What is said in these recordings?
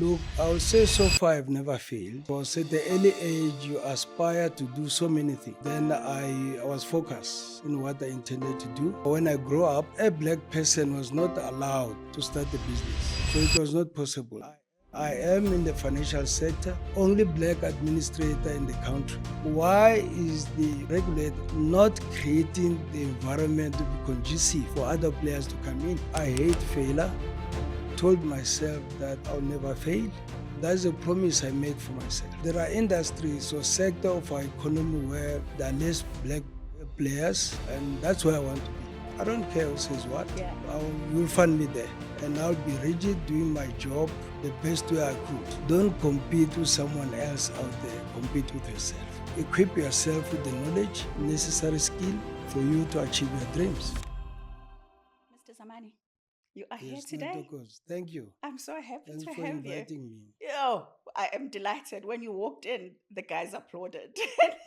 Look, I would say so far I've never failed. Because at the early age, you aspire to do so many things. Then I was focused in what I intended to do. When I grew up, a black person was not allowed to start a business. So it was not possible. I am in the financial sector, only black administrator in the country. Why is the regulator not creating the environment to be conducive for other players to come in? I hate failure. Told myself that I'll never fail. That's a promise I made for myself. There are industries or sector of our economy where there are less black players, and that's where I want to be. I don't care who says what. Yeah. You'll find me there, and I'll be rigid doing my job the best way I could. Don't compete with someone else out there. Compete with yourself. Equip yourself with the knowledge, necessary skill for you to achieve your dreams. Mr. Zamani, you are here Yes, today. Notokos. Thank you. I'm so happy Thanks to for have you. inviting me. Yo, I am delighted. When you walked in, the guys applauded.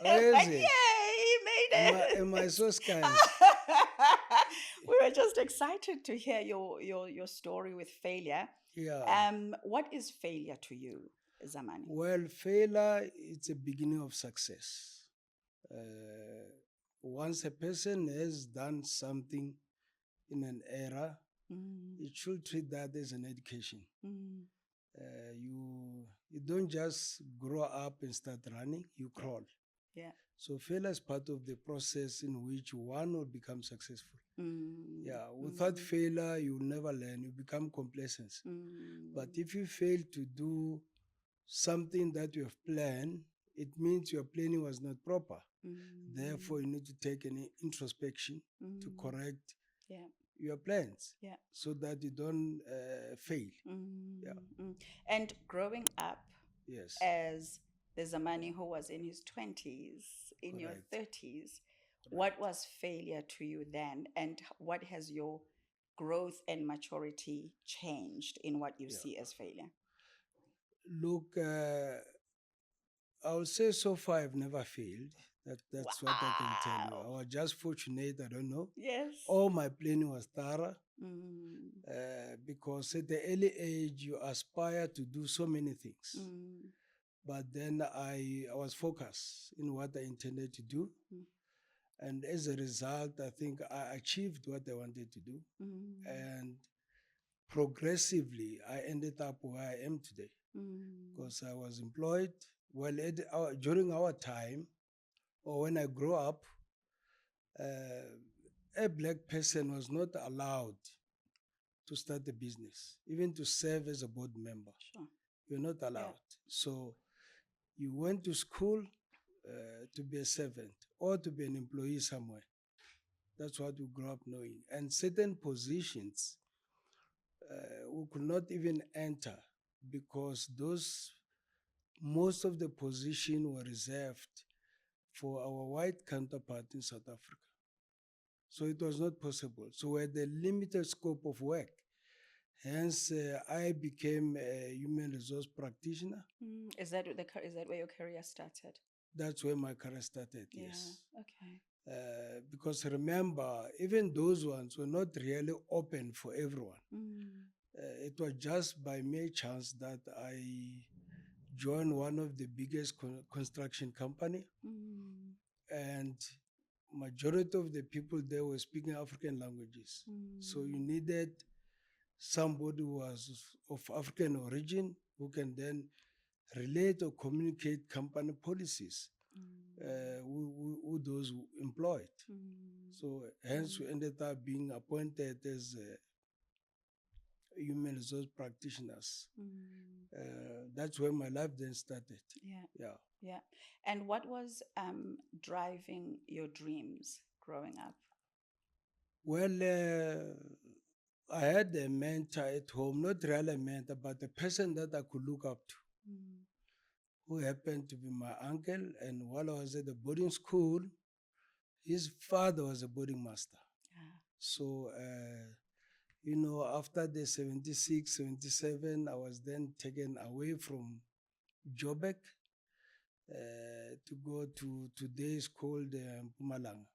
Oh, is Like, it? yay, he made it. Am I so scant? We were just excited to hear your story with failure. Yeah. What is failure to you, Zamani? Well, failure, it's a beginning of success. Once a person has done something in an era, it should treat that as an education. You don't just grow up and start running, you crawl. Yeah. So failure is part of the process in which one will become successful. Yeah, without failure, you will never learn. You become complacent. But if you fail to do something that you have planned, it means your planning was not proper. Therefore, you need to take an introspection to correct your plans so that you don't fail. Yeah. And growing up Yes. as the Zamani who was in his 20s, in your Correct. 30s, what was failure to you then? And what has your growth and maturity changed in what you see as failure? Look, I would say so far I've never failed. That's what I can tell you. I Wow. was just fortunate, I don't know. Yes. All my planning was thorough because at the early age, you aspire to do so many things. But then I was focused in what I intended to do. And as a result, I think I achieved what I wanted to do. And progressively, I ended up where I am today because I was employed. Well, during our time, or when I grew up, a black person was not allowed to start a business, even to serve as a board member. Sure. You're not allowed. So you went to school to be a servant or to be an employee somewhere. That's what we grew up knowing. And certain positions we could not even enter because most of the positions were reserved for our white counterpart in South Africa. So it was not possible. So we had a limited scope of work. Hence, I became a human resource practitioner. Is that where your career started? That's where my career started, yes. Okay. Because remember, even those ones were not really open for everyone. It was just by mere chance that I joined one of the biggest construction company, and majority of the people there were speaking African languages. So you needed somebody who was of African origin who can then relate or communicate company policies who those employed. So hence we ended up being appointed as human resource practitioners. That's where my life then started. Yeah. And what was driving your dreams growing up? Well, I had a mentor at home, not really a mentor, but a person that I could look up to, who happened to be my uncle. And while I was at the boarding school, his father was a boarding master. So, after the 76, 77, I was then taken away from Joburg to go to today's called Mpumalanga.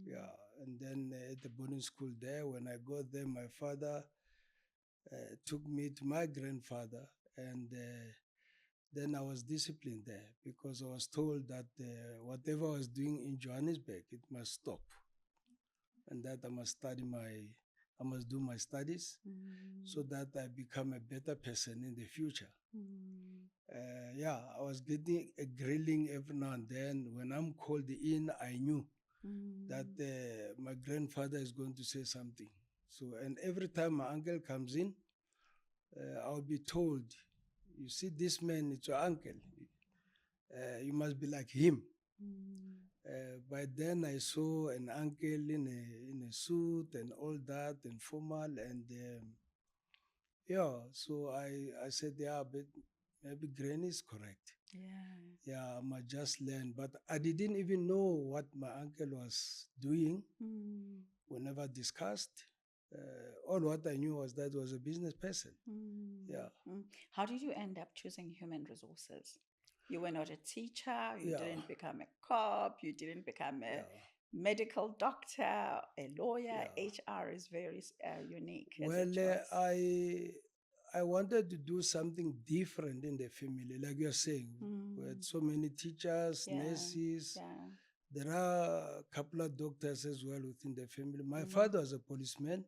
Yeah, and then at the boarding school there, when I got there, my father took me to my grandfather, And then I was disciplined there because I was told that whatever I was doing in Johannesburg, it must stop, and that I must do my studies so that I become a better person in the future. Yeah, I was getting a grilling every now and then. When I'm called in, I knew that my grandfather is going to say something. So, and every time my uncle comes in, I'll be told, you see, this man, it's your uncle. You must be like him. By then, I saw an uncle in a suit and all that and formal. And yeah, so I said, yeah, but maybe Granny is correct. Yeah. Yeah, I might just learn. But I didn't even know what my uncle was doing. We never discussed. All what I knew was that he was a business person. Yeah. How did you end up choosing human resources? You were not a teacher, you Yeah. didn't become a cop, you didn't become a Yeah. medical doctor, a lawyer. Yeah. HR is very unique as a Well, choice. I wanted to do something different in the family, like you're saying. We had so many teachers, Yeah, nurses. yeah. There are a couple of doctors as well within the family. My father was a policeman.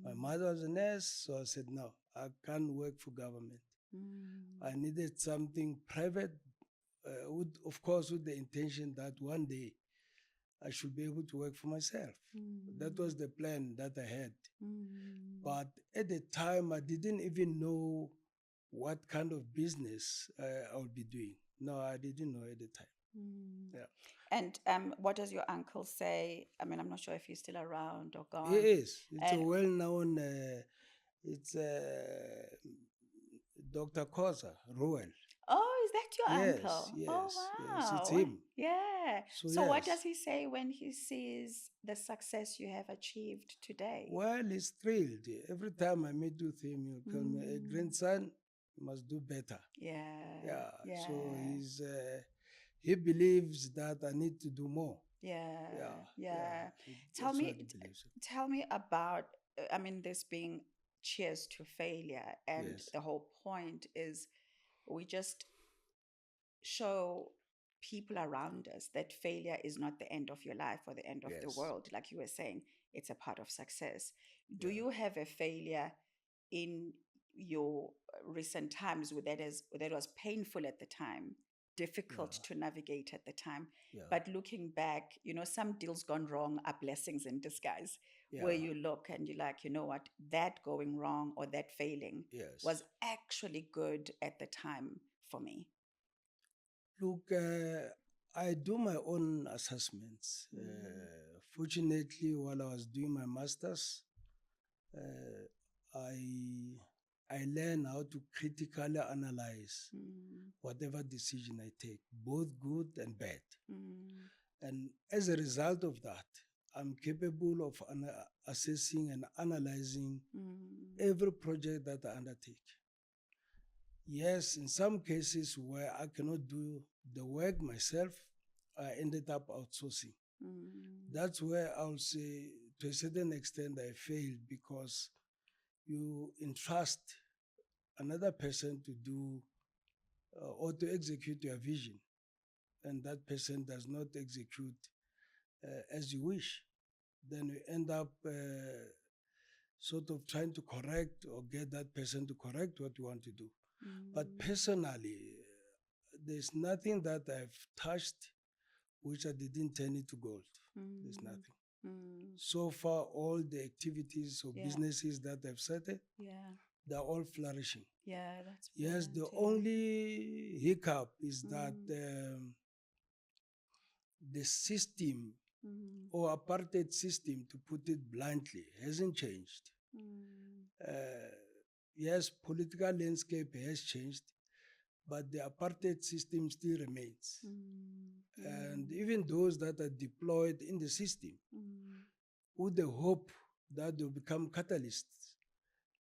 My mother was a nurse. So I said, no, I can't work for government. I needed something private, of course, with the intention that one day I should be able to work for myself. That was the plan that I had. But at the time, I didn't even know what kind of business I would be doing. No, I didn't know at the time. Yeah. And what does your uncle say? I mean, I'm not sure if he's still around or He gone. is. It's a And well-known, it's Dr. Kosa, Roel. oh, is that your Yes, uncle? Oh, yes, it's wow. him. Yeah. So So, what yes. does he say when he sees the success you have achieved today? Well, he's thrilled. Every time I meet with him, he'll tell me, "Hey, grandson, you must do better." Yeah. Yeah. Yeah. So he believes that I need to do more. Yeah. Yeah. Yeah. Tell That's what me, he believes. tell me about. I mean, this being cheers to failure, and Yes. the whole point is we just show people around us that failure is not the end of your life or the end of the Yes. world. Like you were saying, it's a part of success. Do Yeah. you have a failure in your recent times that was painful at the time, difficult Yeah. to navigate at the time? Yeah. But looking back, some deals gone wrong are blessings in disguise, where Yeah. you look and you're like, you know what, that going wrong or that failing Yes. was actually good at the time for me. Look, I do my own assessments. Fortunately, while I was doing my masters, uh, I learned how to critically analyze whatever decision I take, both good and bad. And as a result of that, I'm capable of assessing and analyzing every project that I undertake. Yes, in some cases where I cannot do the work myself, I ended up outsourcing. That's where I'll say, to a certain extent, I failed because you entrust another person to do or to execute your vision, and that person does not execute as you wish. Then you end up sort of trying to correct or get that person to correct what you want to do. But personally, there's nothing that I've touched which I didn't turn into gold. There's nothing. So far, all the activities or Yeah. businesses that I've started, Yeah. they're all flourishing. Yeah, that's Yes, brilliant. the Yeah. only hiccup is that the system or apartheid system, to put it bluntly, hasn't changed. Yes, political landscape has changed, but the apartheid system still remains. And even those that are deployed in the system, with the hope that they'll become catalysts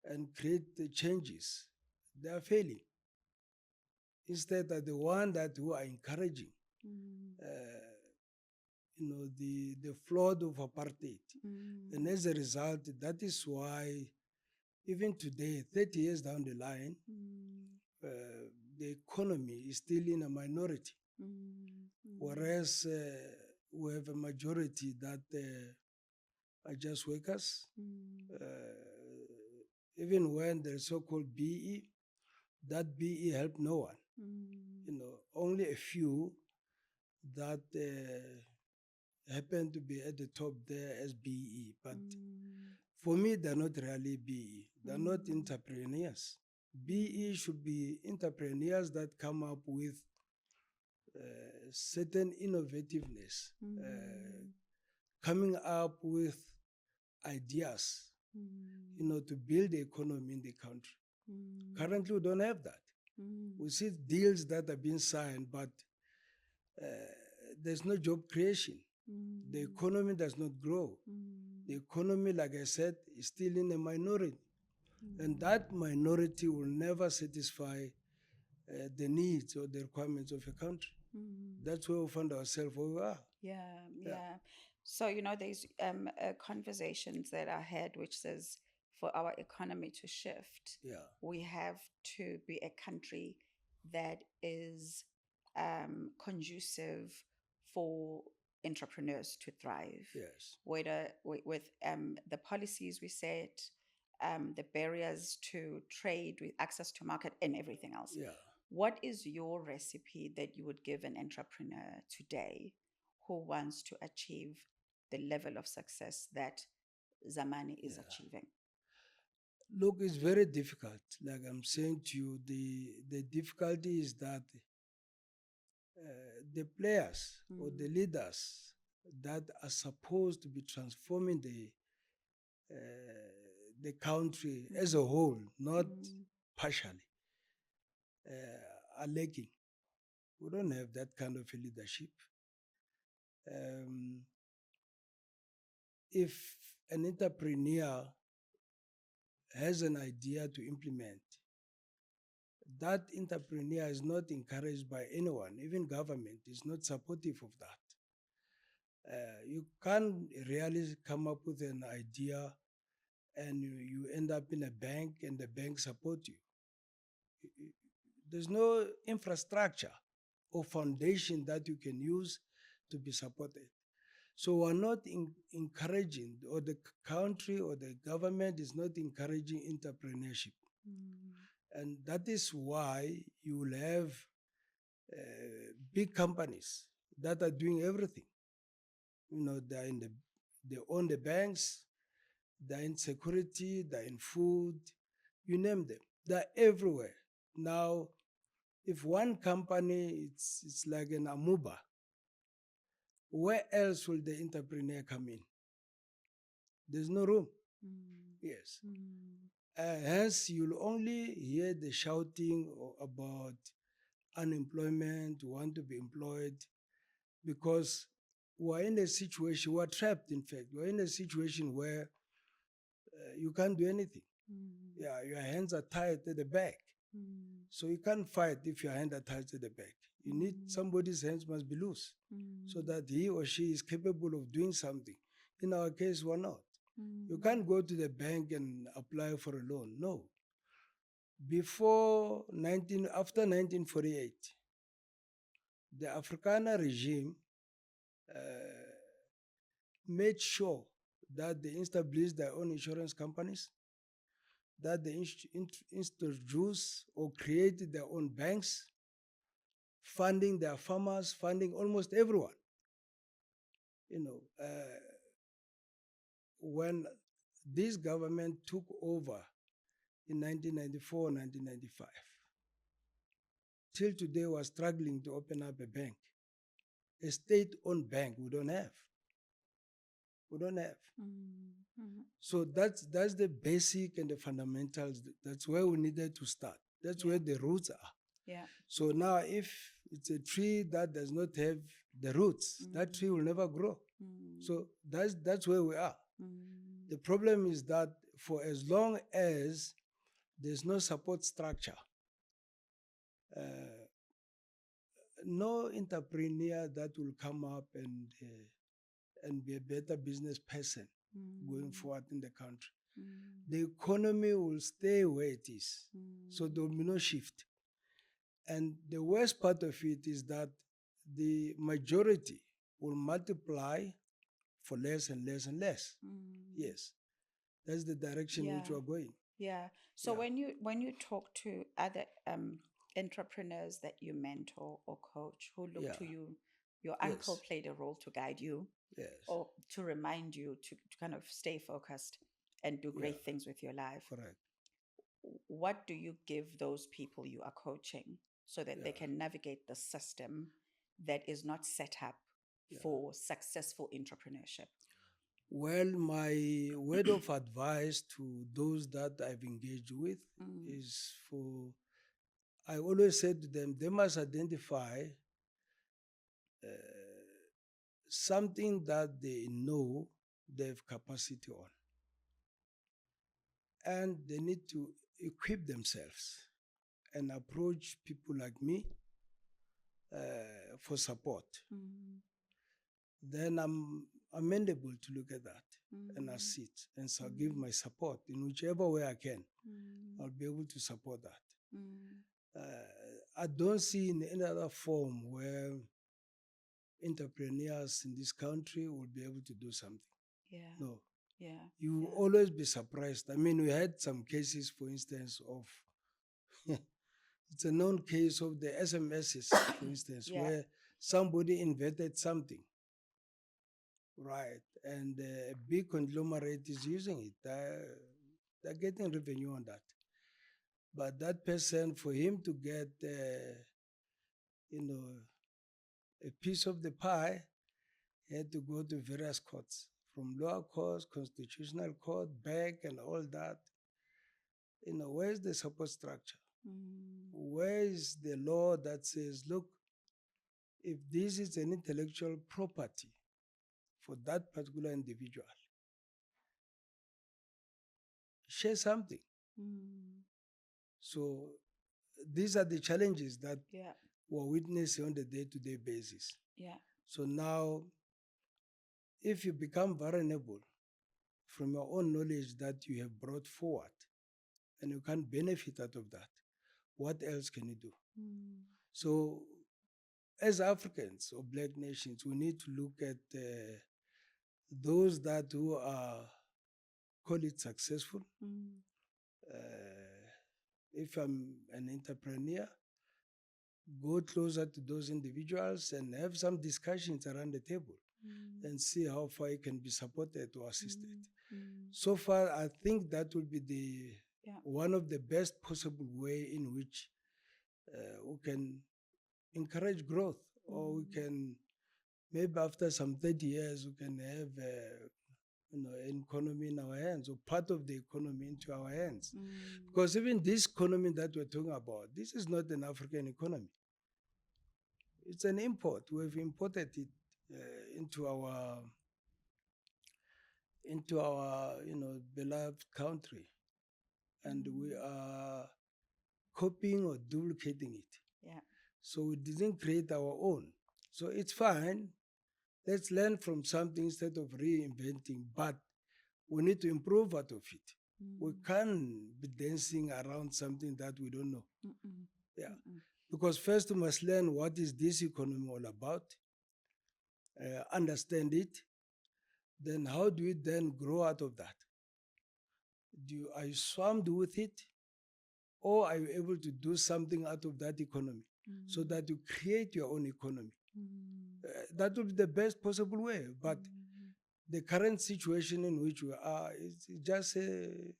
and create the changes, they are failing. Instead, are the one that who are encouraging, the flood of apartheid. And as a result, that is why even today, 30 years down the line, the economy is still in a minority, whereas we have a majority that are just workers. Even when the so-called BE, that BE helped no one. Only a few that happen to be at the top there as BE. But for me, they're not really BE. They're not entrepreneurs. BE should be entrepreneurs that come up with certain innovativeness, coming up with ideas, to build the economy in the country. Currently, we don't have that. We see deals that are being signed, but there's no job creation. The economy does not grow. The economy, like I said, is still in a minority. And that minority will never satisfy the needs or the requirements of a country. That's where we find ourselves where we are. Yeah. So, there's conversations that I had which says for our economy to shift, we have to be a country that is conducive for entrepreneurs to thrive. Yes. Whether with the policies we set, the barriers to trade, with access to market, and everything else. Yeah. What is your recipe that you would give an entrepreneur today who wants to achieve the level of success that Zamani is achieving? Look, it's very difficult. Like I'm saying to you, the difficulty is that the players or the leaders that are supposed to be transforming the country as a whole, not partially, are lacking. We don't have that kind of a leadership. If an entrepreneur has an idea to implement, that entrepreneur is not encouraged by anyone, even government is not supportive of that. You can't really come up with an idea and you end up in a bank and the bank support you. There's no infrastructure or foundation that you can use to be supported. So we're not encouraging, or the country or the government is not encouraging entrepreneurship. And that is why you will have big companies that are doing everything. They own the banks, they're in security, they're in food, you name them. They're everywhere. Now, if one company, it's like an amoeba, where else will the entrepreneur come in? There's no room. Yes. Hence, you'll only hear the shouting about unemployment, want to be employed, because we're in a situation, we're trapped, in fact. We're in a situation where you can't do anything. Yeah, your hands are tied at the back. So you can't fight if your hands are tied to the back. You need somebody's hands must be loose so that he or she is capable of doing something. In our case, we're not. You can't go to the bank and apply for a loan. No. After 1948, the Afrikaner regime made sure that they established their own insurance companies, that they introduced or created their own banks, funding their farmers, funding almost everyone. When this government took over in 1994, 1995, till today we're struggling to open up a bank. A state-owned bank we don't have. We don't have. So that's the basic and the fundamentals. That's where we needed to start. That's where the roots are. Yeah. So now if it's a tree that does not have the roots, that tree will never grow. So that's where we are. The problem is that for as long as there's no support structure, no entrepreneur that will come up and be a better business person going forward in the country. The economy will stay where it is. So there will be no shift. And the worst part of it is that the majority will multiply for less and less and less. Yes, that's the direction which Yeah. we're going. Yeah. So Yeah, when you talk to other entrepreneurs that you mentor or coach who look yeah, to you, your uncle yes, played a role to guide you yes, or to remind you to kind of stay focused and do yeah, great things with your life. correct. What do you give those people you are coaching so that they Yeah, can navigate the system that is not set up yeah. for successful entrepreneurship? Well, my word of advice to those that I've engaged with Mm, is for, I always say to them, they must identify something that they know they have capacity on. And they need to equip themselves and approach people like me for support. mm, Then I'm amenable to look at that and mm, assist and so give mm, my support in whichever way I can. mm, I'll be able to support that. mm. I don't see in any other form where entrepreneurs in this country will be able to do something. Yeah, No, yeah, you will yeah. always be surprised. I mean, we had some cases, for instance, of it's a known case of the SMSs, for instance, Yeah. where somebody invented something, right? And a big conglomerate is using it. They're getting revenue on that. But that person, for him to get, you know, a piece of the pie, he had to go to various courts, from lower courts, constitutional court, back, and all that. Where's the support structure? Mm, Where is the law that says, look, if this is an intellectual property for that particular individual, share something. mm. So these are the challenges that Yeah, we're witnessing on the day-to-day basis. yeah. So now, if you become vulnerable from your own knowledge that you have brought forward and you can't benefit out of that, what else can you do? Mm, So as Africans or black nations, we need to look at those that who are, call it successful. mm, If I'm an entrepreneur, go closer to those individuals and have some discussions around the table mm, and see how far it can be supported or assisted. mm, mm. So far, I think that will be the Yeah. one of the best possible way in which we can encourage growth, or we Mm, can maybe after some 30 years we can have an economy in our hands, or part of the economy into our hands. mm. Because even this economy that we're talking about, this is not an African economy. It's an import. We've imported it into our beloved country, and we Mm. are copying or duplicating it. Yeah. So we didn't create our own. So it's fine. Let's learn from something instead of reinventing, but we need to improve out of it. We Mm. can't be dancing around something that we don't know. Mm-mm. Yeah. Mm-mm. Because first we must learn what is this economy all about, understand it, then how do we then grow out of that? Are you swamped with it? Or are you able to do something out of that economy so Mm. that you create your own economy? Mm. That would be the best possible way. But Mm. the current situation in which we are is just a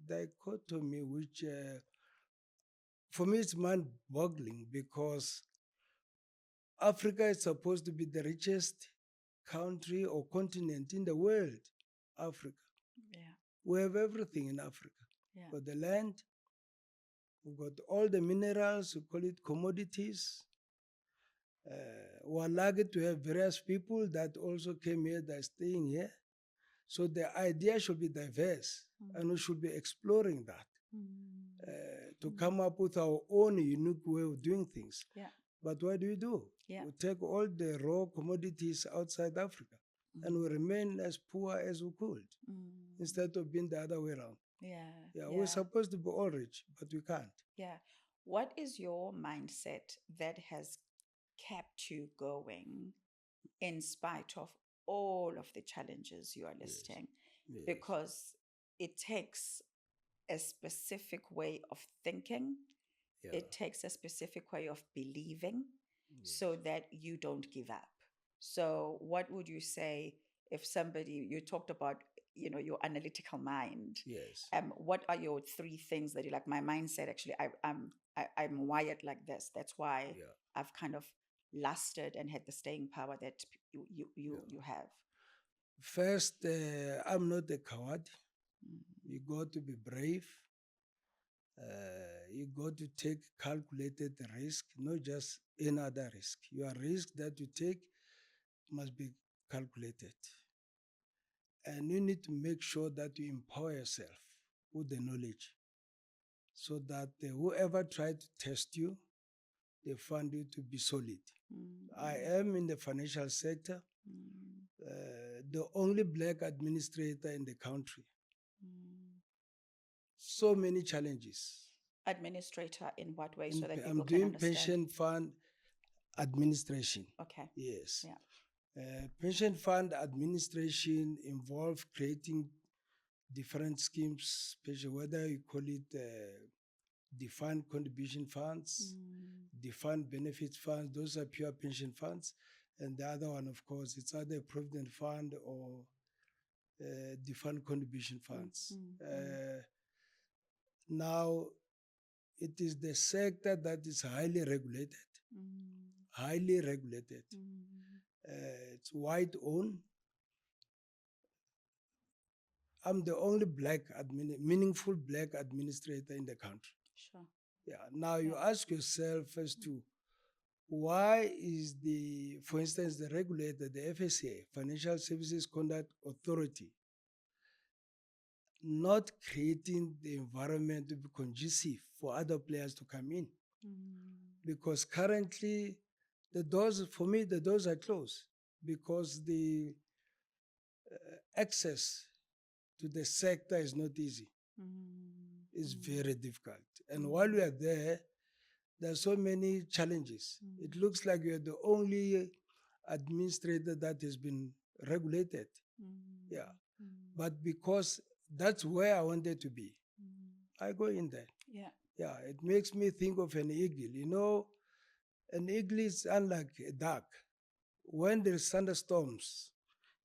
dichotomy, which for me it's mind boggling, because Africa is supposed to be the richest country or continent in the world. Africa. Yeah. We have everything in Africa. Yeah. We've got the land, we've got all the minerals, we call it commodities. We're lucky to have various people that also came here, that are staying here. So the idea should be diverse, and we Mm. should be exploring that Mm. to Mm. come up with our own unique way of doing things. Yeah. But what do? Yeah. We take all the raw commodities outside Africa and we Mm. remain as poor as we could Mm. instead of being the other way around. Yeah. Yeah, we're Yeah. supposed to be all rich, but we can't. Yeah. What is your mindset that has kept you going in spite of all of the challenges you are Yes. listing? Yes. Because it takes a specific way of thinking, Yeah. it takes a specific way of believing Yes. so that you don't give up. So, what would you say if somebody, you talked about, your analytical mind? Yes. What are your three things that you like? My mindset, actually, I'm wired like this. That's why Yeah. I've kind of lasted and had the staying power that you Yeah. have. First, I'm not a coward. Mm. You got to be brave. You got to take calculated risk, not just another risk. Your risk that you take must be calculated. And you need to make sure that you empower yourself with the knowledge so that whoever tried to test you, they find you to be solid. I Mm. am in the financial sector, Mm. the only black administrator in the country. Mm. So many challenges. Administrator in what way so that I'm people can doing understand? pension fund administration. Okay. Yes. Yeah. Pension fund administration involves creating different schemes, especially whether you call it defined contribution funds, Mm. defined benefit funds, those are pure pension funds. And the other one, of course, it's either a provident fund or defined contribution Mm. funds. Mm. Mm. Now, it is the sector that is highly regulated, Mm. highly regulated. Mm. It's white owned. I'm the only meaningful black administrator in the country. Sure. Yeah. Now you Yeah. ask yourself as to why is for instance, the regulator, the FSA, Financial Services Conduct Authority, not creating the environment to be conducive for other players to come in? Mm. Because currently, the doors are closed because the access to the sector is not easy. Mm. It's Mm. very difficult. And while we Mm. are there are so many challenges. It Mm. looks like you're the only administrator that has been regulated. Yeah. Mm. Mm. But because that's where I wanted to be, Mm. I go in there. Yeah. Yeah. It makes me think of an eagle. An eagle is unlike a duck. When there's thunderstorms,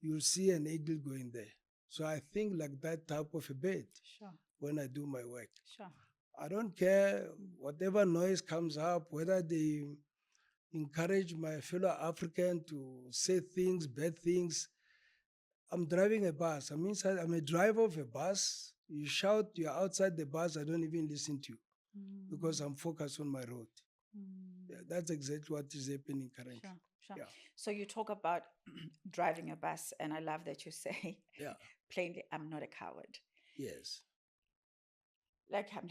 you'll see an eagle going there. So I think like that type of a bird Sure. when I do my work. Sure. I don't care Mm. whatever noise comes up, whether they encourage my fellow African to say things, bad things. I'm driving a bus. I'm a driver of a bus. You shout, you're outside the bus, I don't even listen to you because Mm. I'm focused on my road. Yeah, Mm. that's exactly what is happening currently. Sure. Sure. Yeah. So you talk about driving a bus, and I love that you say Yeah. plainly, I'm not a coward. Yes. Like I'm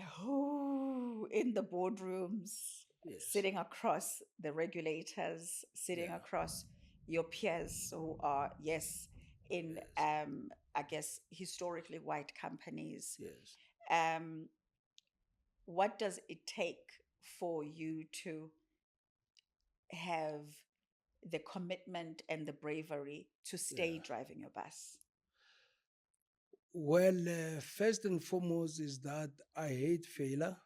in the boardrooms, Yes. sitting across the regulators, sitting Yeah. across your peers who are, yes, in Yes. I guess historically white companies. Yes. Um, what does it take for you to have the commitment and the bravery to stay Yeah. driving your bus? Well, first and foremost is that I hate failure.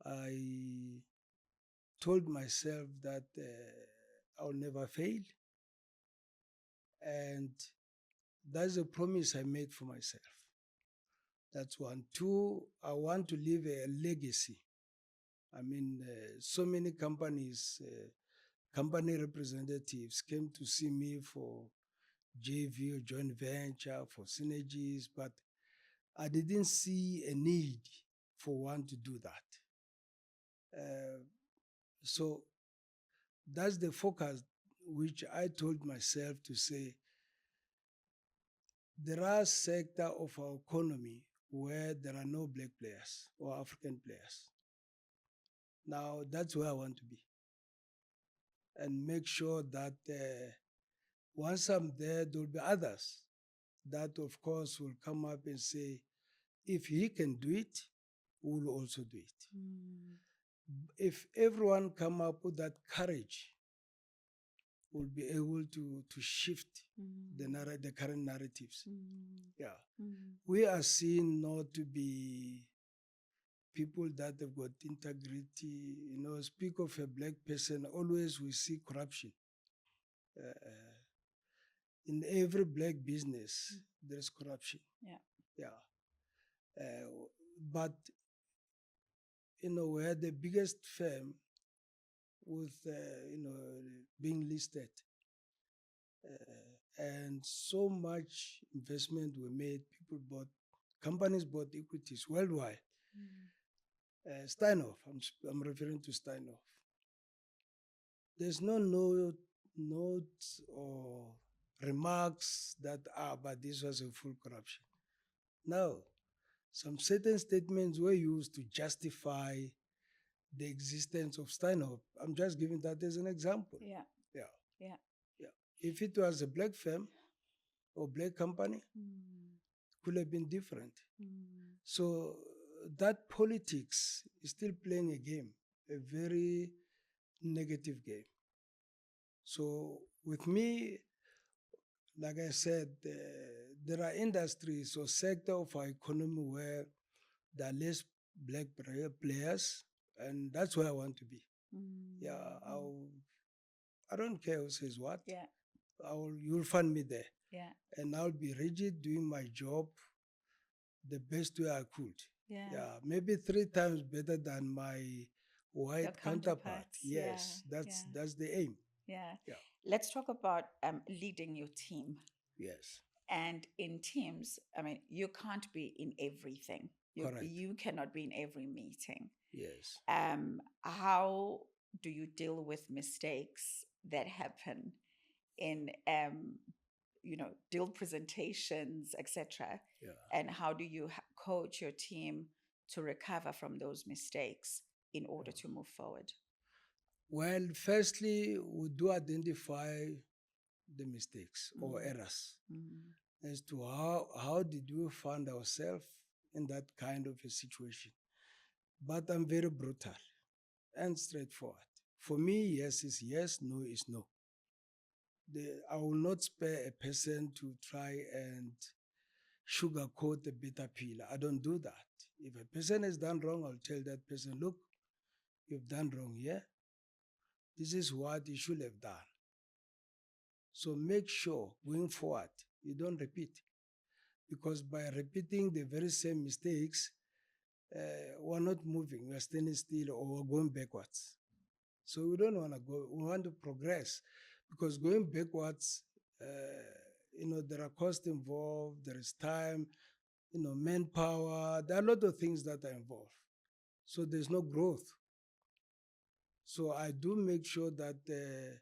I told myself that I'll never fail. And that's a promise I made for myself. That's one. Two, I want to leave a legacy. So many company representatives came to see me for JV or joint venture, for synergies, but I didn't see a need for one to do that. So that's the focus which I told myself to say, there are sectors of our economy where there are no black players or African players. Now, that's where I want to be. And make sure that once I'm there, there will be others that, of course, will come up and say, if he can do it, who will also do it. If everyone come up with that courage, we'll be able to shift the current narratives. Yeah. We are seen not to be people that have got integrity. Speak of a black person, always we see corruption. In every black business, there's corruption. Yeah. But, we're the biggest firm with, being listed. And so much investment we made, companies bought equities worldwide. Steinhoff, I'm referring to Steinhoff. There's no notes or remarks that, but this was a full corruption. No. Some certain statements were used to justify the existence of Steinhoff. I'm just giving that as an example. Yeah. If it was a black firm or black company, it could have been different. So that politics is still playing a game, a very negative game. So with me, like I said, there are industries or sector of our economy where there are less black players, and that's where I want to be. Yeah, I don't care who says what. Yeah. You'll find me there. Yeah. And I'll be rigid doing my job the best way I could. Yeah. Maybe 3 times better than my white counterpart. Yes, that's the aim. Yeah. Let's talk about leading your team. Yes. And in teams, I mean, you can't be in everything. Correct. You cannot be in every meeting. Yes. How do you deal with mistakes that happen in deal presentations, etc.? Yeah. And how do you coach your team to recover from those mistakes in order to move forward? Well, firstly, we do identify the mistakes or errors as to how did we find ourselves in that kind of a situation. But I'm very brutal and straightforward. For me, yes is yes, no is no. I will not spare a person to try and sugarcoat a bitter pill. I don't do that. If a person has done wrong, I'll tell that person, look, you've done wrong here. This is what you should have done. So make sure going forward, you don't repeat. Because by repeating the very same mistakes, we're not moving, we're standing still or we're going backwards. So we don't want to go, we want to progress. Because going backwards, there are costs involved, there is time, manpower, there are a lot of things that are involved. So there's no growth. So I do make sure that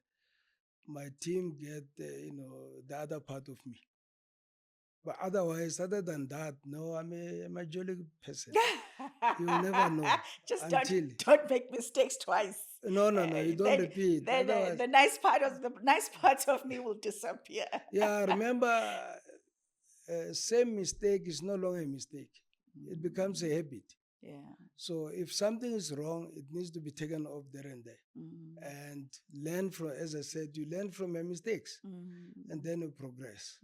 my team get, the other part of me. But otherwise, other than that, no, I'm a jolly person. You'll never know. Just don't make mistakes twice. No, you don't repeat. Then the nice parts of me will disappear. Yeah, remember, same mistake is no longer a mistake. It becomes a habit. Yeah. So if something is wrong, it needs to be taken off there and there. And learn from, as I said, you learn from your mistakes and then you progress.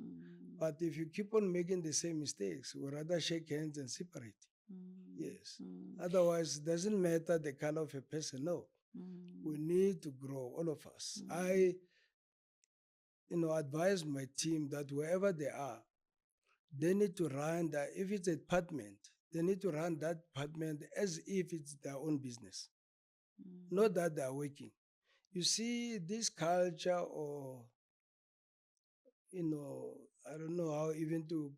But if you keep on making the same mistakes, we'd rather shake hands and separate. Yes. Otherwise, it doesn't matter the color of a person. No. We need to grow, all of us. I, advise my team that wherever they are, they need to run that. If it's a department, they need to run that department as if it's their own business. Not that they are working. You see, this culture or, I don't know how even to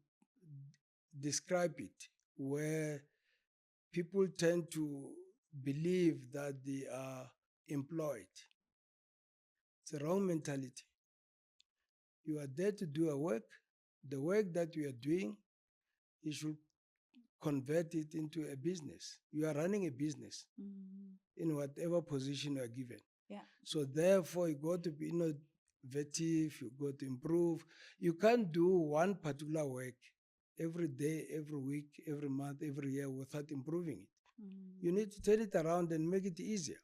describe it, where people tend to believe that they are employed. It's a wrong mentality. You are there to do a work. The work that you are doing, you should convert it into a business. You are running a business in whatever position you are given. Yeah. So therefore, you got to be innovative, you got to improve. You can't do one particular work every day, every week, every month, every year without improving it. You need to turn it around and make it easier.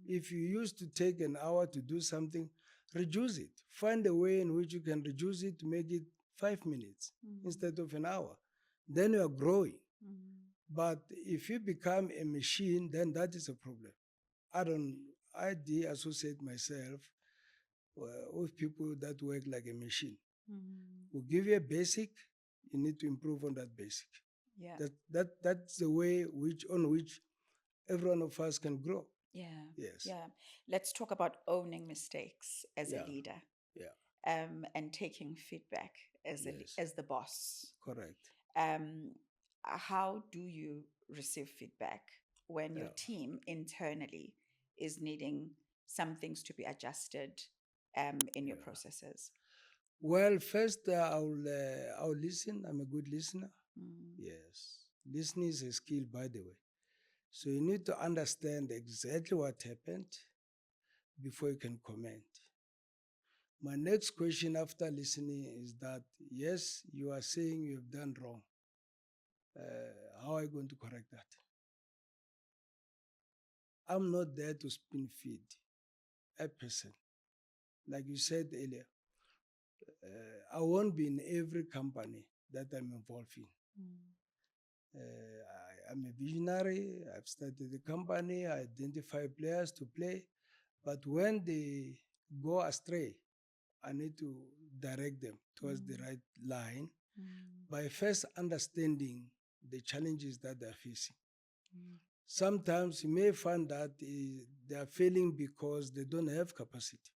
If you used to take an hour to do something, reduce it. Find a way in which you can reduce it to make it 5 minutes instead of an hour. Then you are growing. But if you become a machine, then that is a problem. I de-associate myself with people that work like a machine. We'll give you a basic, you need to improve on that basic. Yeah. That's the way on which every one of us can grow. Yeah. Yes. Yeah. Let's talk about owning mistakes as a leader. Yeah. And taking feedback as as the boss. Correct. How do you receive feedback when your team internally is needing some things to be adjusted in your processes? Well, first I'll listen. I'm a good listener. Yes, listening is a skill, by the way. So you need to understand exactly what happened before you can comment. My next question after listening is that, yes, you are saying you have done wrong. How are you going to correct that? I'm not there to spoon feed a person. Like you said earlier, I won't be in every company that I'm involved in. I'm a visionary. I've started the company. I identify players to play. But when they go astray, I need to direct them towards the right line by first understanding the challenges that they're facing. Sometimes you may find that they are failing because they don't have capacity.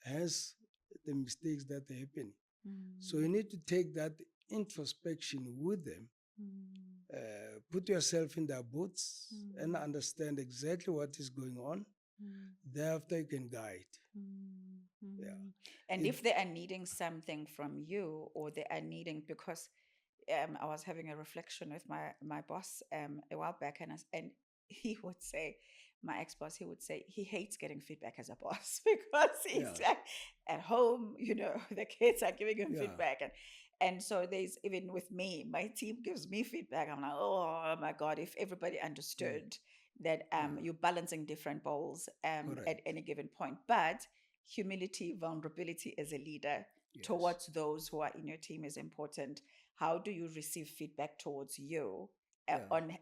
Hence, the mistakes that are happening. So you need to take that introspection with them, put yourself in their boots and understand exactly what is going on. Thereafter, you can guide. Yeah. And if they are needing something from you, or they are needing, because I was having a reflection with my boss a while back, and he would say, my ex-boss, he would say he hates getting feedback as a boss because he's like at home, the kids are giving him feedback. And so there's, even with me, my team gives me feedback. I'm like, oh my God, if everybody understood that you're balancing different bowls at any given point. But humility, vulnerability as a leader towards those who are in your team is important. How do you receive feedback towards you on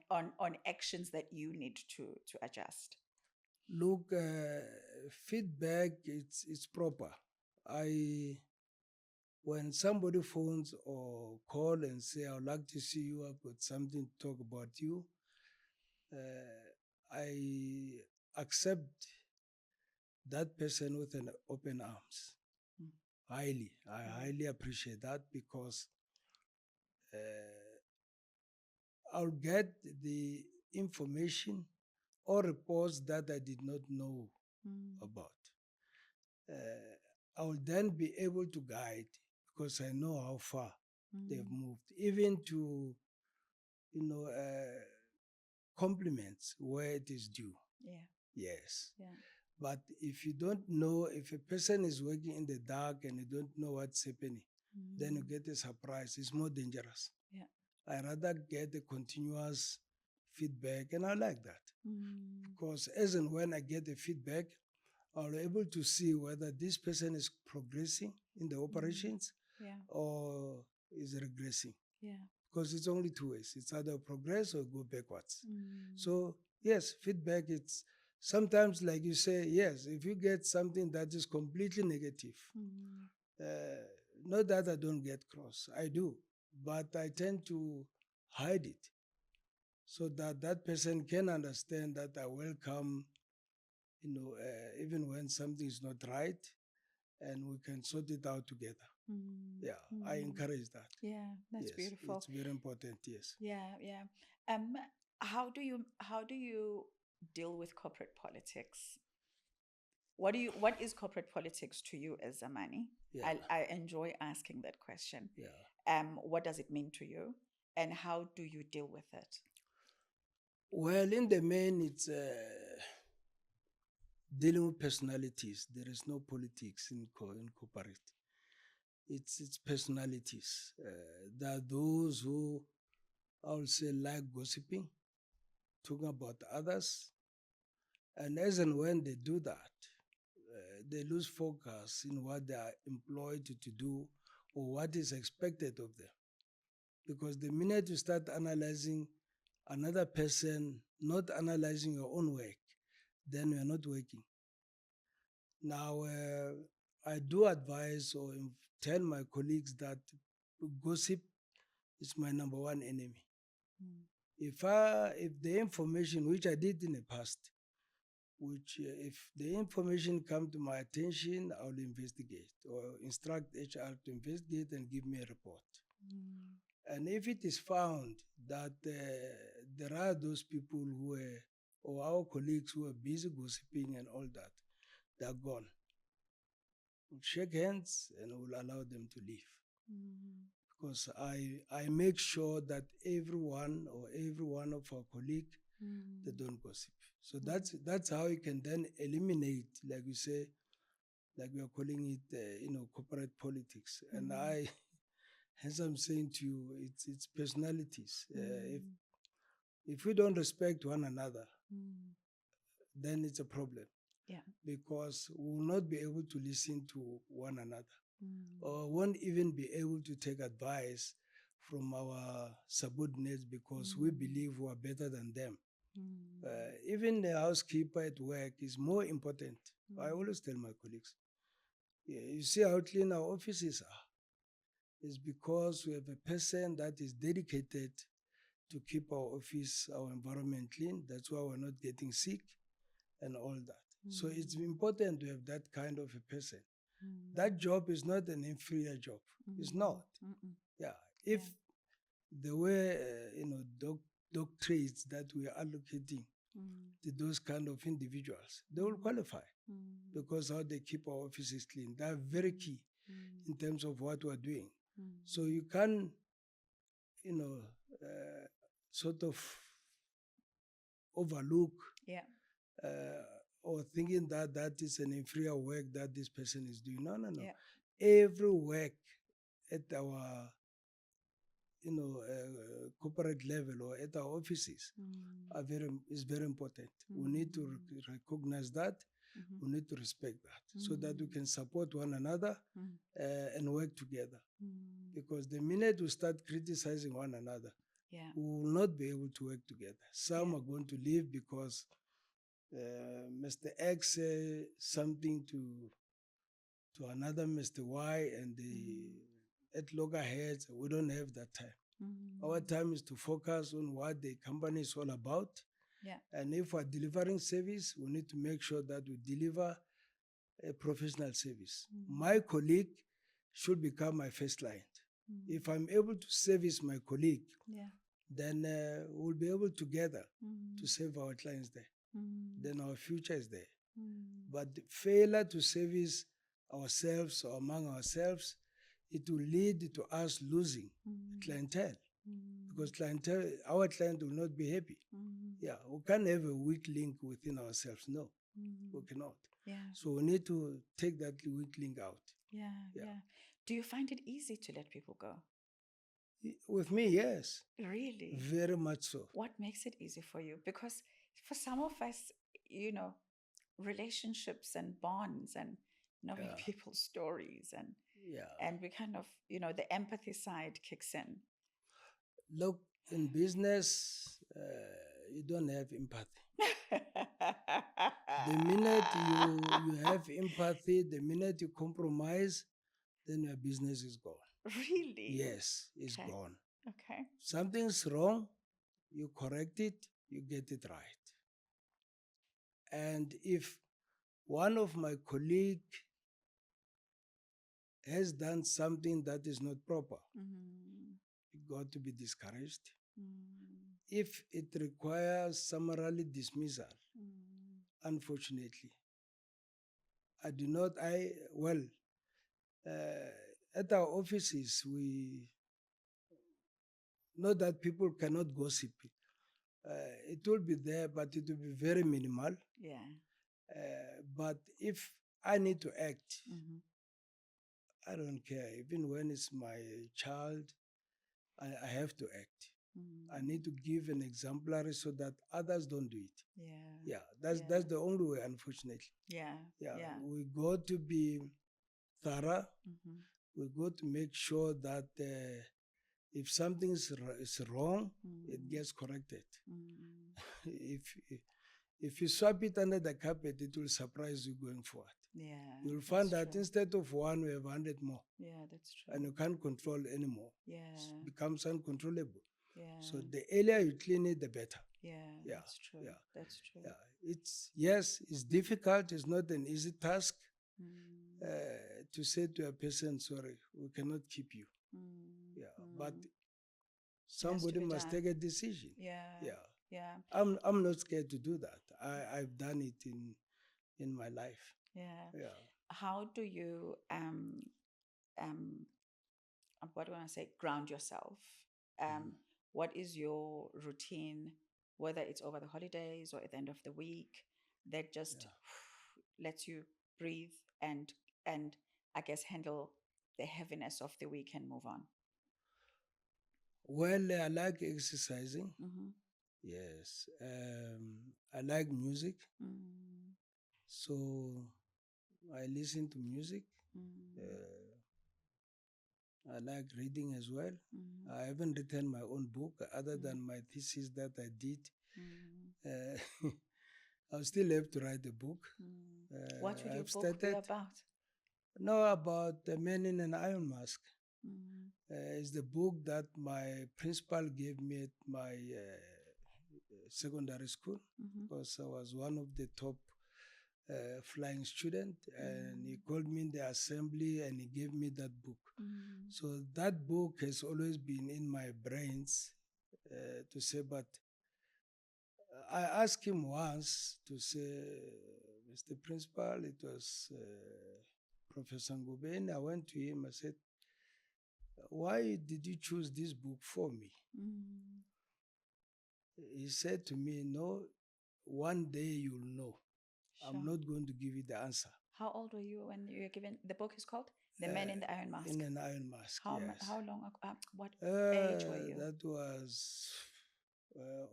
actions that you need to adjust? Look, feedback, it's proper. When somebody phones or call and say, I would like to see you, I've got something to talk about you, I accept that person with an open arms. I highly appreciate that, because I'll get the information or reports that I did not know about. I will then be able to guide, because I know how far they've moved, even to, compliments where it is due. Yeah. Yes. Yeah. But if you don't know, if a person is working in the dark and you don't know what's happening, then you get a surprise. It's more dangerous. Yeah. I rather get a continuous feedback, and I like that. Because as and when I get the feedback, I'll be able to see whether this person is progressing in the operations or is regressing. Yeah. Because it's only two ways. It's either progress or go backwards. So, yes, feedback, it's sometimes, like you say, yes, if you get something that is completely negative, not that I don't get cross, I do, but I tend to hide it so that that person can understand that I welcome, even when something is not right, and we can sort it out together. I encourage that. Yeah, that's beautiful. It's very important. Yes. Yeah. How do you deal with corporate politics? What is corporate politics to you as Zamani? I enjoy asking that question. What does it mean to you, and how do you deal with it? Well, in the main, it's dealing with personalities. There is no politics in corporate. It's personalities. There are those who I would say like gossiping, talking about others. And as and when they do that, they lose focus in what they are employed to do or what is expected of them. Because the minute you start analyzing another person, not analyzing your own work, then you are not working. Now, I do advise or tell my colleagues that gossip is my number one enemy. Mm. If the information, which I did in the past, if the information come to my attention, I will investigate or instruct HR to investigate and give me a report. Mm. And if it is found that there are those people who were, or our colleagues who are busy gossiping and all that, they are gone. We'll shake hands and we'll allow them to leave. Mm. Because I make sure that every one of our colleagues, they don't gossip. So that's how you can then eliminate, like you say, like we are calling it, corporate politics. And as I'm saying to you, it's personalities. If we don't respect one another, then it's a problem. Yeah. Because we will not be able to listen to one another, or won't even be able to take advice from our subordinates because we believe we are better than them. Even the housekeeper at work is more important. I always tell my colleagues, you see how clean our offices are. It's because we have a person that is dedicated to keep our office, our environment clean. That's why we're not getting sick and all that. So it's important to have that kind of a person. That job is not an inferior job. It's not. Yeah. If there were, dog traits that we are allocating to those kind of individuals, they will qualify because how they keep our offices clean. They are very key in terms of what we are doing. So you can't, sort of overlook or thinking that that is an inferior work that this person is doing. No. Yeah. Every work at our corporate level or at our offices is very important. We need to recognize that. We need to respect that so that we can support one another and work together. Because the minute we start criticizing one another, we will not be able to work together. Some are going to leave because Mr. X said something to another Mr. Y, and at loggerheads. We don't have that time. Our time is to focus on what the company is all about. Yeah. And if we're delivering service, we need to make sure that we deliver a professional service. My colleague should become my first client. If I'm able to service my colleague, then we'll be able together to serve our clients there. Then our future is there. But the failure to service ourselves or among ourselves, it will lead to us losing clientele. Because our client will not be happy. Yeah, we can't have a weak link within ourselves. No, we cannot. Yeah. So we need to take that weak link out. Yeah. Do you find it easy to let people go? With me, yes. Really? Very much so. What makes it easy for you? Because for some of us, relationships and bonds and knowing people's stories and we kind of, the empathy side kicks in. Look, in business, you don't have empathy. The minute you have empathy, the minute you compromise, then your business is gone. Really? Yes, it's gone. Okay. Something's wrong, you correct it, you get it right. And if one of my colleagues has done something that is not proper, you got to be discouraged. If it requires summarily dismissal, unfortunately, at our offices, we know that people cannot gossip. It will be there, but it will be very minimal. Yeah. But if I need to act, I don't care. Even when it's my child, I have to act. I need to give an exemplary so that others don't do it. Yeah. That's the only way, unfortunately. Yeah. We got to be thorough. We got to make sure that if something is wrong, it gets corrected. If you swap it under the carpet, it will surprise you going forward. You'll find that instead of one, we have 100 more. That's true. And you can't control anymore. It becomes uncontrollable. So the earlier you clean it, the better. That's true. That's true. It's difficult. It's not an easy task to say to a person, sorry, we cannot keep you. But somebody must take a decision. I'm not scared to do that. I've done it in my life. How do you what do I want to say, ground yourself? What is your routine, whether it's over the holidays or at the end of the week, that just lets you breathe and I guess handle the heaviness of the week and move on? Well, I like exercising. Yes. I like music. So I listen to music. I like reading as well. I haven't written my own book other than my thesis that I did. I still have to write a book. What would your book be about? No, about The Man in an Iron Mask. It's the book that my principal gave me at my secondary school, because I was one of the top flying student, and he called me in the assembly and he gave me that book. So that book has always been in my brains to say, but I asked him once to say, Mr. Principal, it was Professor Ngubeni. I went to him, I said, why did you choose this book for me? He said to me, no, one day you'll know. Sure. I'm not going to give you the answer. How old were you when you were given, the book is called The Man in the Iron Mask? In an Iron Mask, yes. How long, what age were you? That was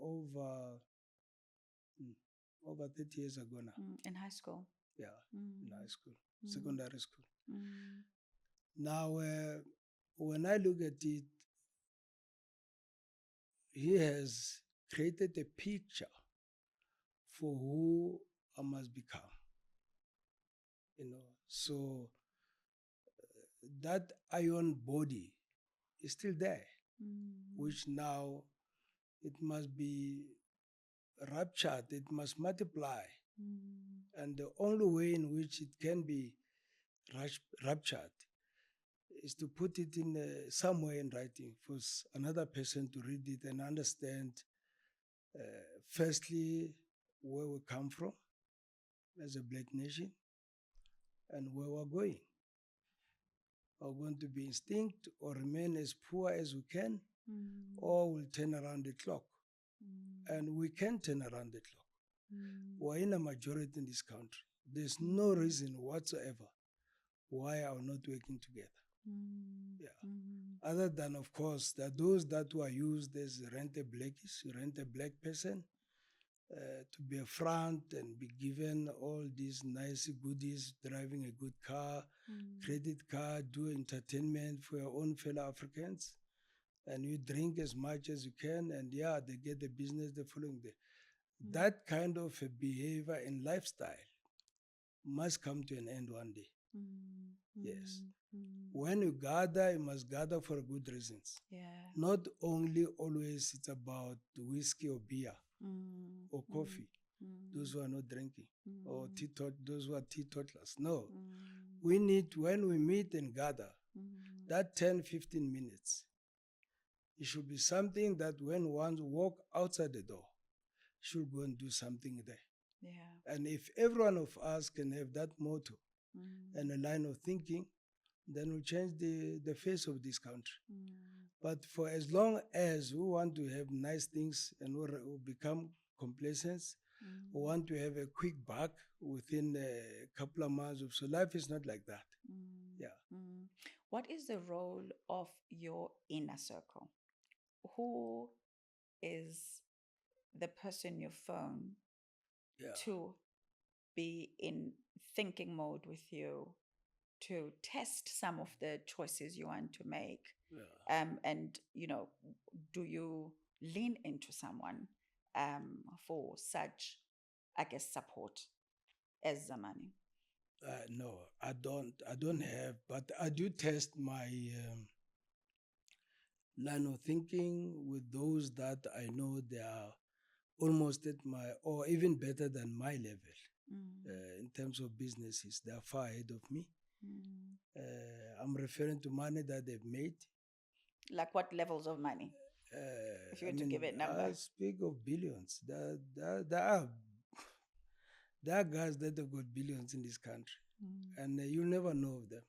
over 30 years ago now. In high school? Yeah, in high school, secondary school. Now, when I look at it, he has created a picture for who I must become. So that iron body is still there, which now it must be ruptured, it must multiply. And the only way in which it can be ruptured is to put it in somewhere in writing for another person to read it and understand, firstly, where we come from as a black nation and where we're going. Are we going to be extinct or remain as poor as we can, or we'll turn around the clock? And we can turn around the clock. We're in a majority in this country. There's no reason whatsoever why are we not working together. Other than, of course, that those that were used as rent a black person to be a front and be given all these nice goodies, driving a good car, credit card, do entertainment for your own fellow Africans, and you drink as much as you can, and they get the business the following day. That kind of a behavior and lifestyle must come to an end one day. Yes. When you gather, you must gather for good reasons. Not only always it's about whiskey or beer or coffee, those who are not drinking, or those who are teetotalers. No. We need, when we meet and gather, that 10, 15 minutes, it should be something that when one walk outside the door, should go and do something there. And if every one of us can have that motto and a line of thinking, then we'll change the face of this country. But for as long as we want to have nice things and we'll become complacent, we want to have a quick buck within a couple of months. So life is not like that. What is the role of your inner circle? Who is the person you phone Yeah. to be in thinking mode with you, to test some of the choices you want to make. Yeah. And, do you lean into someone for such, I guess, support as Zamani? No, I don't. I don't have, but I do test my line of thinking with those that I know they are almost at my, or even better than my level. In terms of businesses, they are far ahead of me. I'm referring to money that they've made. Like what levels of money? If you were to give it a number. I speak of billions. There are guys that have got billions in this country, and you'll never know of them.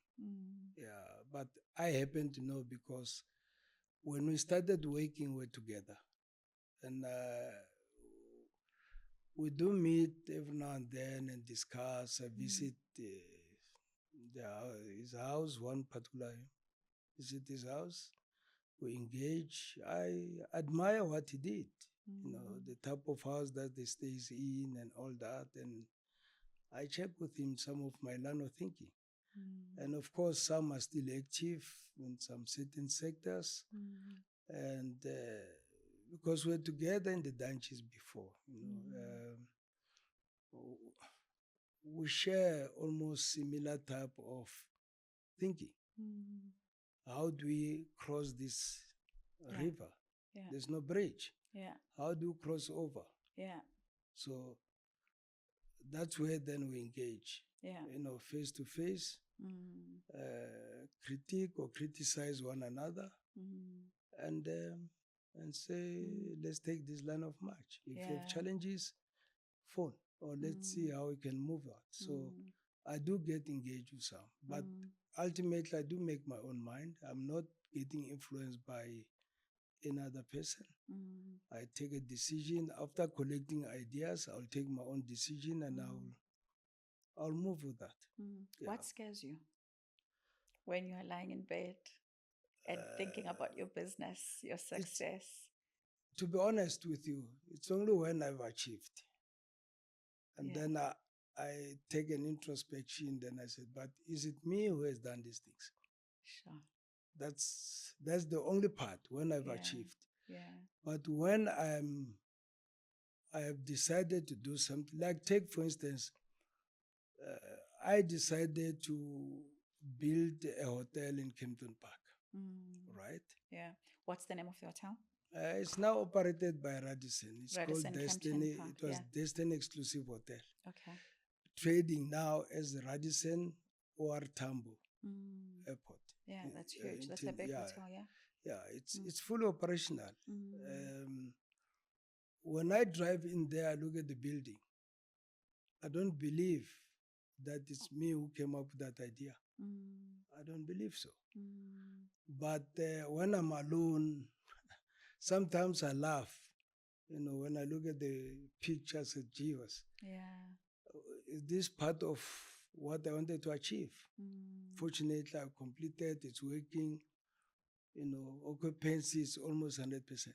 Yeah, but I happen to know because when we started working, we're together, and we do meet every now and then and discuss. I visit his house, one particular visit his house. We engage. I admire what he did. The type of house that he stays in and all that. And I check with him some of my line of thinking. And of course, some are still active in some certain sectors. And because we're together in the dungeons before, we share almost similar type of thinking. How do we cross this river? Yeah. There's no bridge. Yeah. How do you cross over? Yeah. So that's where then we engage. Yeah. Face to face, critique or criticize one another, and say, let's take this line of march. If you have challenges, phone, or let's see how we can move out. So I do get engaged with some, but ultimately I do make my own mind. I'm not getting influenced by another person. I take a decision after collecting ideas. I'll take my own decision and I'll move with that. Yeah. What scares you when you are lying in bed and thinking about your business, your success? To be honest with you, it's only when I've achieved. And then I take an introspection, then I said, but is it me who has done these things? Sure. That's the only part when I've achieved. Yeah. But when I have decided to do something, like take for instance, I decided to build a hotel in Kempton Park, right? Yeah. What's the name of the hotel? It's now operated by Radisson. It's called Radisson Destiny. Kempton Park, It was Destiny Exclusive Hotel. Okay. Trading now as Radisson or Tambo Airport. Yeah, that's huge. That's a big hotel, yeah. Yeah, it's fully operational. When I drive in there, I look at the building. I don't believe that it's me who came up with that idea. I don't believe so. But when I'm alone, sometimes I laugh. When I look at the pictures of Jesus. Yeah. Is this part of what I wanted to achieve? Fortunately, I've completed. It's working. Occupancy is almost 100%.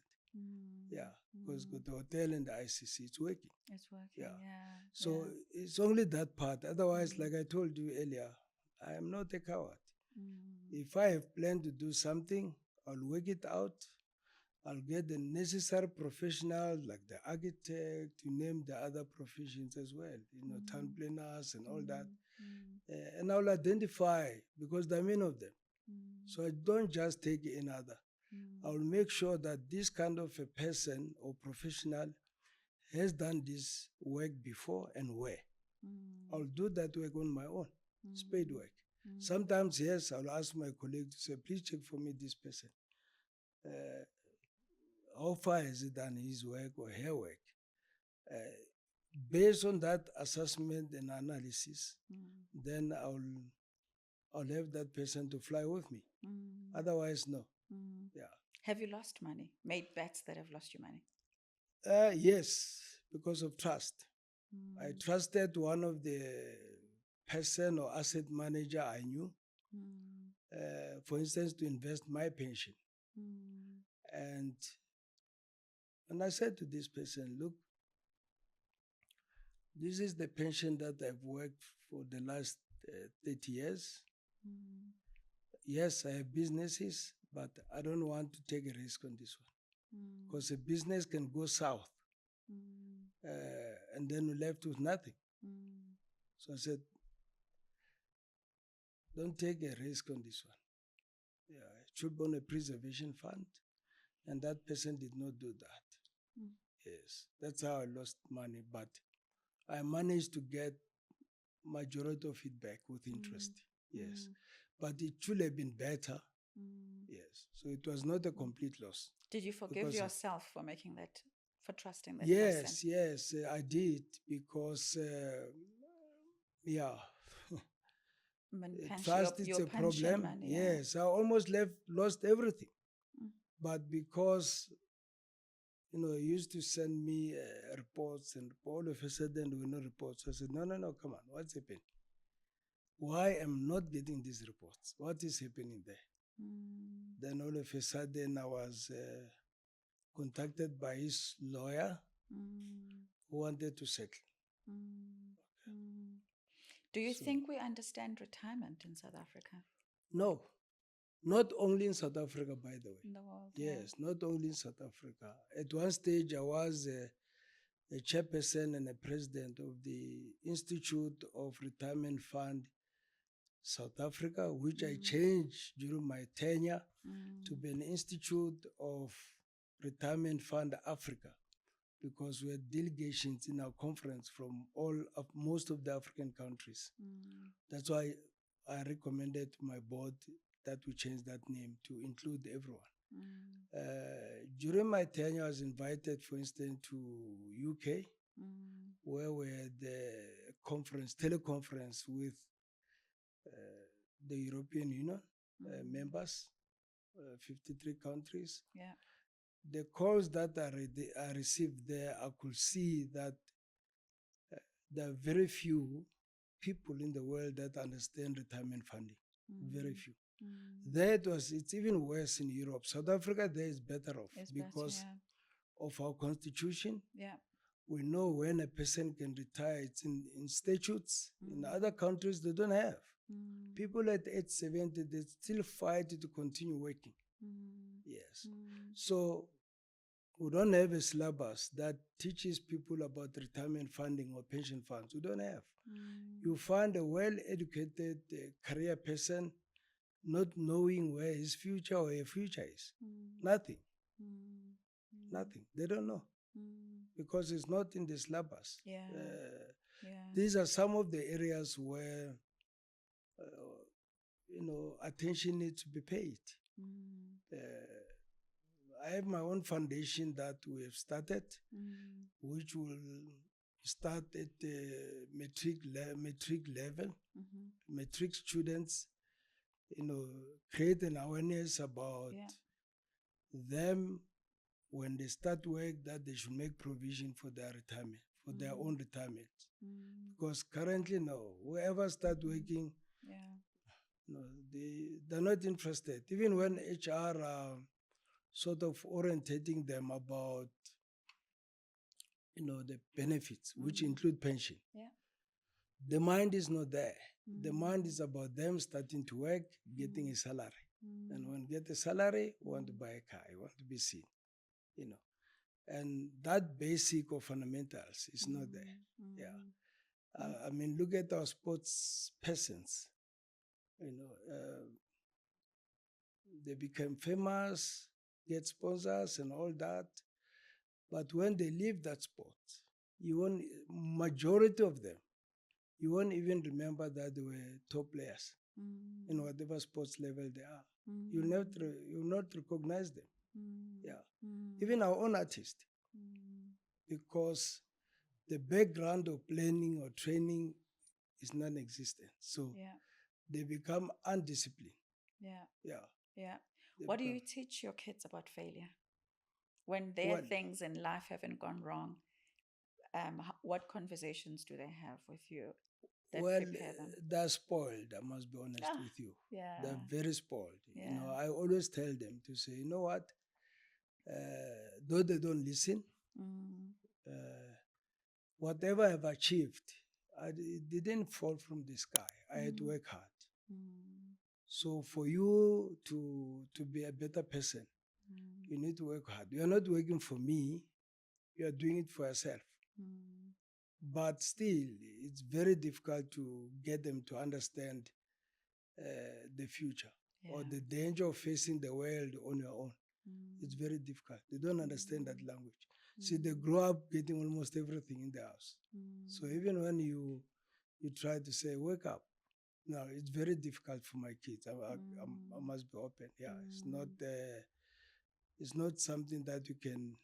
Yeah, because with the hotel and the ICC, it's working. It's working, yeah. So it's only that part. Otherwise, like I told you earlier, I am not a coward. If I have planned to do something, I'll work it out. I'll get the necessary professionals like the architect, to name the other professions as well, town planners and all that. And I'll identify, because there are many of them. So I don't just take another. I'll make sure that this kind of a person or professional has done this work before and where. I'll do that work on my own, spade work. Sometimes, yes, I'll ask my colleague to say, please check for me this person. How far has he done his work or her work? Based on that assessment and analysis, then I'll have that person to fly with me. Otherwise, no. Yeah. Have you lost money? Made bets that have lost you money? Yes, because of trust. I trusted one of the person or asset manager I knew, for instance, to invest my pension. And And I said to this person, look, this is the pension that I've worked for the last 30 years. Mm. Yes, I have businesses, but I don't want to take a risk on this one. Because a business can go south, and then we're left with nothing. So I said, don't take a risk on this one. Yeah, it should be on a preservation fund. And that person did not do that. Yes, that's how I lost money. But I managed to get majority of it back with interest. Yes. But it should have been better. Yes. So it was not a complete loss. Did you forgive yourself for making that, for trusting that person? Yes, I did, because, yeah. At first, it's a problem. Money, yes, I almost lost everything. But because, he used to send me reports, and all of a sudden there were no reports. So I said, no, come on, what's happening? Why am I not getting these reports? What is happening there? Then all of a sudden I was contacted by his lawyer who wanted to settle. Do you think we understand retirement in South Africa? No. Not only in South Africa, by the way. In the world. Yes, not only in South Africa. At one stage, I was a chairperson and a president of the Institute of Retirement Fund South Africa, which I changed during my tenure to be an Institute of Retirement Fund Africa, because we had delegations in our conference from most of the African countries. That's why I recommended to my board that we change that name to include everyone. During my tenure, I was invited, for instance, to UK, where we had a teleconference with the European Union members, 53 countries. Yeah. The calls that I received there, I could see that there are very few people in the world that understand retirement funding. Very few. There it's even worse in Europe. South Africa there is better off because of our constitution. Yeah. We know when a person can retire. It's in statutes. In other countries, they don't have. People at age 70, they still fight to continue working. Yes. So we don't have a syllabus that teaches people about retirement funding or pension funds. We don't have. You find a well-educated career person not knowing where his future or her future is. Nothing. Nothing. They don't know. Because it's not in the syllabus. Yeah. These are some of the areas where attention needs to be paid. I have my own foundation that we have started, which will start at the matric level. Matric students, create an awareness about them when they start work, that they should make provision for their retirement, for their own retirement. Because currently, no, whoever start working, they're not interested. Even when HR are sort of orientating them about, the benefits, which include pension. Yeah. The mind is not there. The mind is about them starting to work, getting a salary. And when you get a salary, you want to buy a car, you want to be seen, And that basic of fundamentals is not there. Yeah. I mean, look at our sports persons. They become famous, get sponsors and all that. But when they leave that sport, majority of them, you won't even remember that they were top players in whatever sports level they are. You'll not recognize them. Yeah. Even our own artists. Because the background of planning or training is non-existent. So they become undisciplined. Yeah. What do you teach your kids about failure? When their things in life haven't gone wrong, what conversations do they have with you that prepare them? They're spoiled, I must be honest with you. Yeah. They're very spoiled. Yeah. I always tell them to say, you know what? though they don't listen, uh, whatever I've achieved, it didn't fall from the sky. I had to work hard. So for you to be a better person, you need to work hard. You are not working for me, you are doing it for yourself. But still, it's very difficult to get them to understand the future or the danger of facing the world on your own. It's very difficult. They don't understand that language. See, they grow up getting almost everything in the house. So even when you try to say, wake up, no, it's very difficult for my kids. I must be open. Yeah, it's not something that you can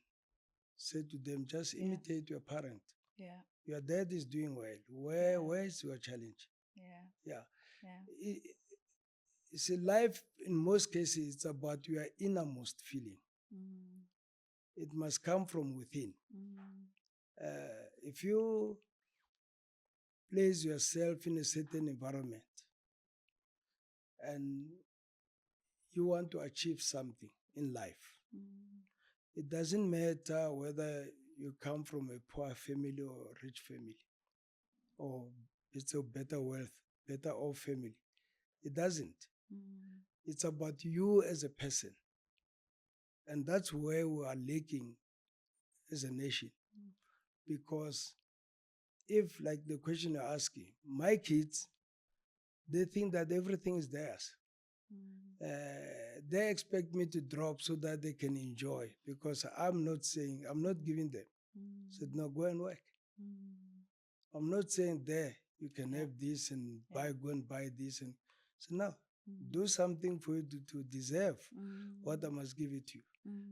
say to them, just imitate your parent. Yeah. Your dad is doing well. Where is your challenge? Yeah. You see, life in most cases it's about your innermost feeling. It must come from within. If you place yourself in a certain environment and you want to achieve something in life, it doesn't matter whether you come from a poor family or a rich family, or it's a better wealth, better off family. It doesn't. It's about you as a person. And that's where we are lacking as a nation. Because if, like the question you're asking, my kids, they think that everything is theirs. They expect me to drop so that they can enjoy, because I'm not giving them. Said, no, go and work. I'm not saying there you can have this and go and buy this. And so now, do something for you to deserve what I must give it to you.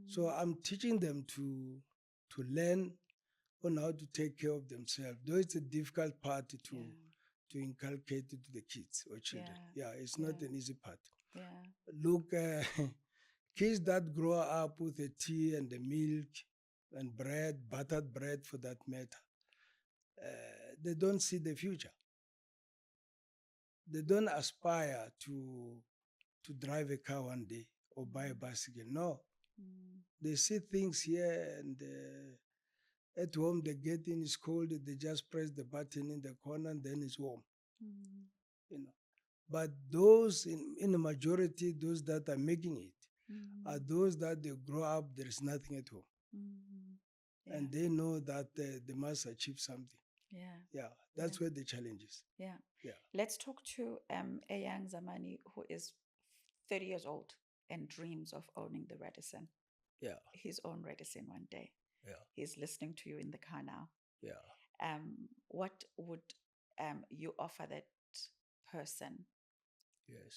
So I'm teaching them to learn on how to take care of themselves. Though it's a difficult part to inculcate it to the kids or children. It's not an easy part. Look, kids that grow up with the tea and the milk and bread, buttered bread for that matter, they don't see the future. They don't aspire to drive a car one day or buy a bicycle. No. They see things here and at home they get in, it's cold, they just press the button in the corner and then it's warm. You know. But those in the majority, those that are making it, are those that they grow up, there is nothing at home. And they know that they must achieve something. That's where the challenge is. Let's talk to a young Zamani who is 30 years old and dreams of owning the Redison. His own Redison one day. He's listening to you in the car now. What would you offer that person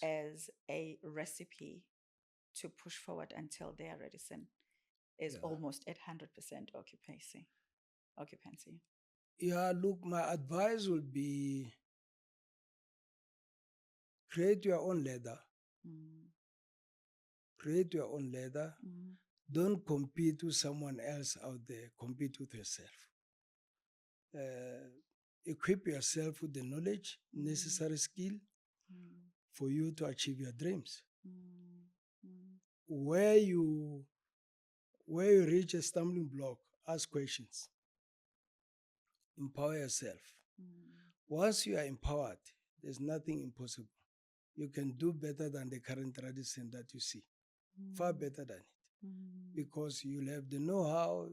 as a recipe to push forward until their Redison is almost at 100% occupancy? Look, my advice would be create your own leather. Create your own leather. Don't compete with someone else out there. Compete with yourself. Equip yourself with the knowledge, necessary skill for you to achieve your dreams. Where you reach a stumbling block, ask questions. Empower yourself. Once you are empowered, there's nothing impossible. You can do better than the current Radisson that you see. Far better than it. Because you'll have the know-how,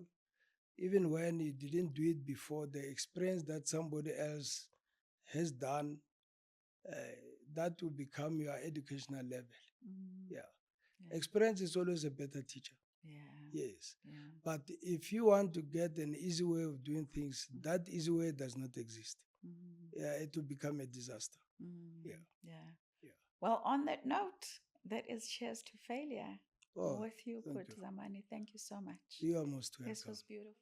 even when you didn't do it before, the experience that somebody else has done, that will become your educational level. Experience is always a better teacher. Yes. But if you want to get an easy way of doing things, that easy way does not exist. It will become a disaster. Well, on that note, that is cheers to failure with you, Zamani. Thank you so much. You are most welcome. This was beautiful.